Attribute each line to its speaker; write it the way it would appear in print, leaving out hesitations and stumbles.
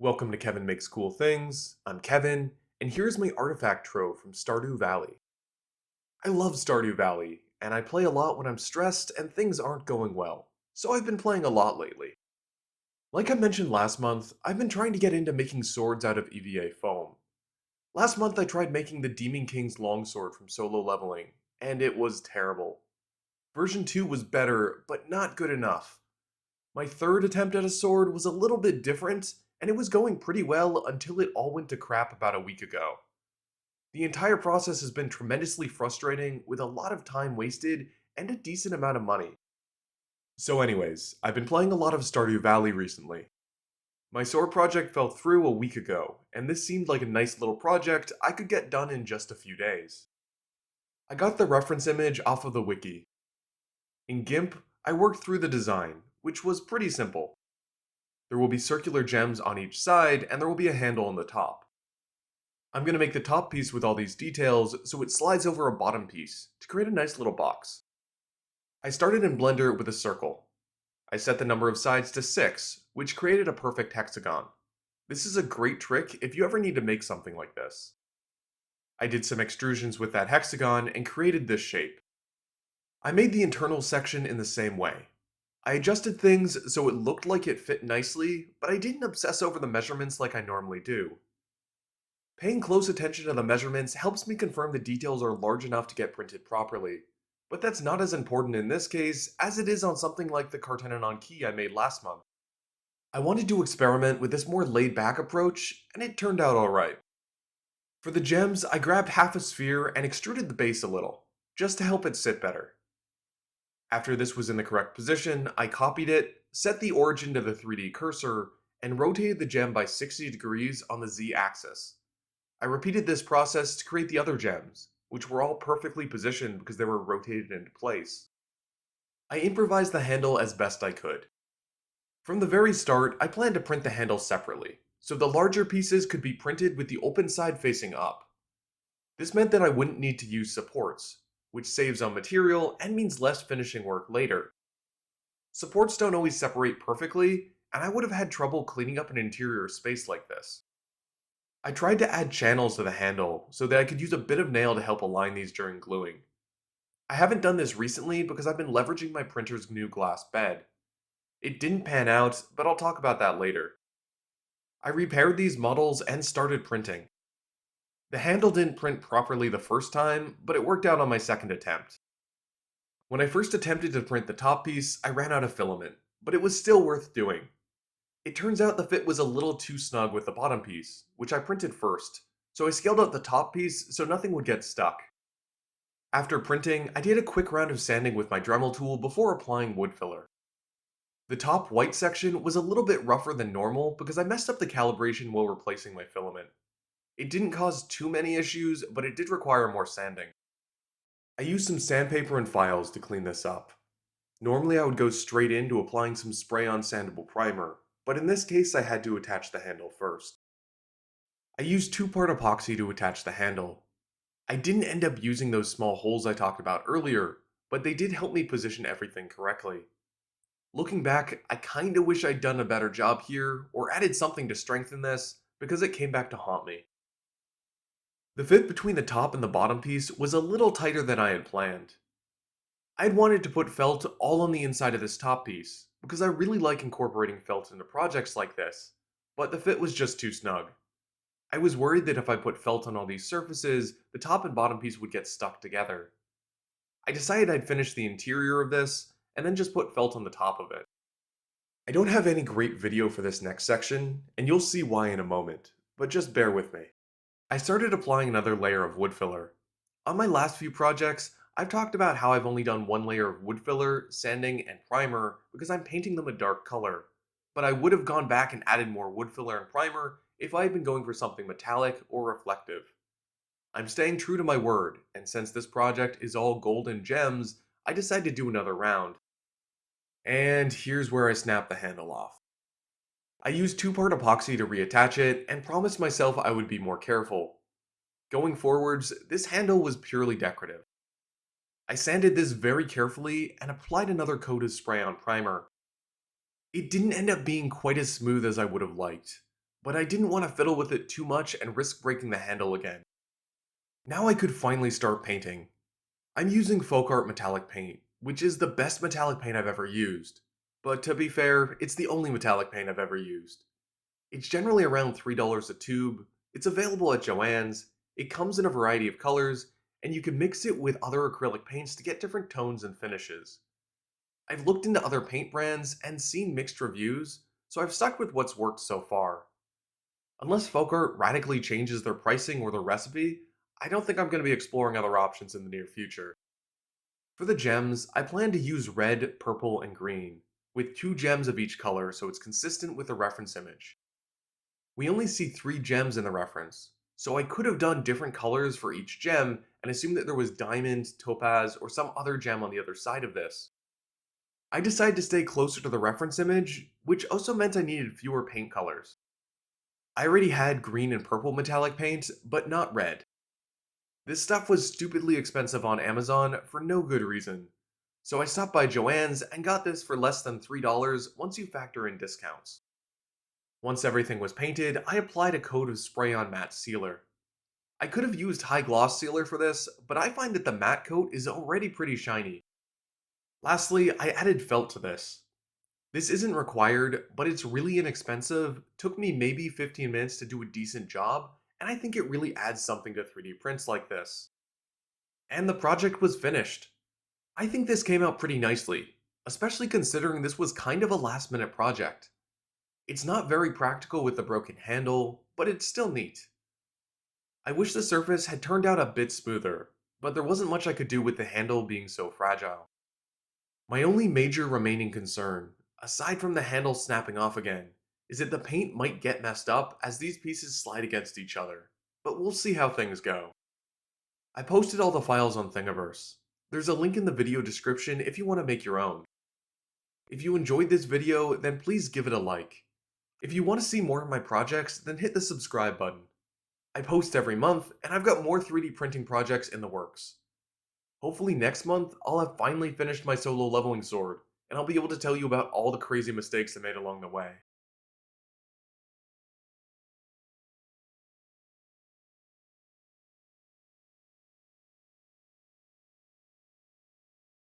Speaker 1: Welcome to Kevin Makes Cool Things. I'm Kevin, and here's my artifact trove from Stardew Valley. I love Stardew Valley, and I play a lot when I'm stressed and things aren't going well, so I've been playing a lot lately. Like I mentioned last month, I've been trying to get into making swords out of EVA foam. Last month I tried making the Demon King's longsword from solo leveling, and it was terrible. Version 2 was better, but not good enough. My third attempt at a sword was a little bit different, and it was going pretty well until it all went to crap about a week ago. The entire process has been tremendously frustrating, with a lot of time wasted and a decent amount of money. So anyways, I've been playing a lot of Stardew Valley recently. My sword project fell through a week ago, and this seemed like a nice little project I could get done in just a few days. I got the reference image off of the wiki. In GIMP, I worked through the design, which was pretty simple. There will be circular gems on each side, and there will be a handle on the top. I'm going to make the top piece with all these details so it slides over a bottom piece to create a nice little box. I started in Blender with a circle. I set the number of sides to 6, which created a perfect hexagon. This is a great trick if you ever need to make something like this. I did some extrusions with that hexagon and created this shape. I made the internal section in the same way. I adjusted things so it looked like it fit nicely, but I didn't obsess over the measurements like I normally do. Paying close attention to the measurements helps me confirm the details are large enough to get printed properly, but that's not as important in this case as it is on something like the Cartenon key I made last month. I wanted to experiment with this more laid back approach, and it turned out alright. For the gems, I grabbed half a sphere and extruded the base a little, just to help it sit better. After this was in the correct position, I copied it, set the origin to the 3D cursor, and rotated the gem by 60 degrees on the Z-axis. I repeated this process to create the other gems, which were all perfectly positioned because they were rotated into place. I improvised the handle as best I could. From the very start, I planned to print the handle separately, so the larger pieces could be printed with the open side facing up. This meant that I wouldn't need to use supports, which saves on material and means less finishing work later. Supports don't always separate perfectly, and I would have had trouble cleaning up an interior space like this. I tried to add channels to the handle so that I could use a bit of nail to help align these during gluing. I haven't done this recently because I've been leveraging my printer's new glass bed. It didn't pan out, but I'll talk about that later. I repaired these models and started printing. The handle didn't print properly the first time, but it worked out on my second attempt. When I first attempted to print the top piece, I ran out of filament, but it was still worth doing. It turns out the fit was a little too snug with the bottom piece, which I printed first, so I scaled out the top piece so nothing would get stuck. After printing, I did a quick round of sanding with my Dremel tool before applying wood filler. The top white section was a little bit rougher than normal because I messed up the calibration while replacing my filament. It didn't cause too many issues, but it did require more sanding. I used some sandpaper and files to clean this up. Normally I would go straight into applying some spray-on sandable primer, but in this case I had to attach the handle first. I used two-part epoxy to attach the handle. I didn't end up using those small holes I talked about earlier, but they did help me position everything correctly. Looking back, I kinda wish I'd done a better job here, or added something to strengthen this, because it came back to haunt me. The fit between the top and the bottom piece was a little tighter than I had planned. I had wanted to put felt all on the inside of this top piece, because I really like incorporating felt into projects like this, but the fit was just too snug. I was worried that if I put felt on all these surfaces, the top and bottom piece would get stuck together. I decided I'd finish the interior of this, and then just put felt on the top of it. I don't have any great video for this next section, and you'll see why in a moment, but just bear with me. I started applying another layer of wood filler. On my last few projects, I've talked about how I've only done one layer of wood filler, sanding, and primer because I'm painting them a dark color, but I would have gone back and added more wood filler and primer if I had been going for something metallic or reflective. I'm staying true to my word, and since this project is all gold and gems, I decided to do another round. And here's where I snap the handle off. I used two-part epoxy to reattach it and promised myself I would be more careful. Going forwards, this handle was purely decorative. I sanded this very carefully and applied another coat of spray-on primer. It didn't end up being quite as smooth as I would have liked, but I didn't want to fiddle with it too much and risk breaking the handle again. Now I could finally start painting. I'm using folk art metallic paint, which is the best metallic paint I've ever used. But to be fair, it's the only metallic paint I've ever used. It's generally around $3 a tube, it's available at Joann's, it comes in a variety of colors, and you can mix it with other acrylic paints to get different tones and finishes. I've looked into other paint brands and seen mixed reviews, so I've stuck with what's worked so far. Unless folk art radically changes their pricing or their recipe, I don't think I'm going to be exploring other options in the near future. For the gems, I plan to use red, purple, and green, with 2 gems of each color so it's consistent with the reference image. We only see 3 gems in the reference, so I could have done different colors for each gem and assumed that there was diamond, topaz, or some other gem on the other side of this. I decided to stay closer to the reference image, which also meant I needed fewer paint colors. I already had green and purple metallic paint, but not red. This stuff was stupidly expensive on Amazon for no good reason, so I stopped by Joann's and got this for less than $3 once you factor in discounts. Once everything was painted, I applied a coat of spray-on matte sealer. I could have used high gloss sealer for this, but I find that the matte coat is already pretty shiny. Lastly, I added felt to this. This isn't required, but it's really inexpensive, took me maybe 15 minutes to do a decent job, and I think it really adds something to 3D prints like this. And the project was finished. I think this came out pretty nicely, especially considering this was kind of a last minute project. It's not very practical with the broken handle, but it's still neat. I wish the surface had turned out a bit smoother, but there wasn't much I could do with the handle being so fragile. My only major remaining concern, aside from the handle snapping off again, is that the paint might get messed up as these pieces slide against each other, but we'll see how things go. I posted all the files on Thingiverse. There's a link in the video description if you want to make your own. If you enjoyed this video, then please give it a like. If you want to see more of my projects, then hit the subscribe button. I post every month, and I've got more 3D printing projects in the works. Hopefully next month, I'll have finally finished my solo leveling sword, and I'll be able to tell you about all the crazy mistakes I made along the way.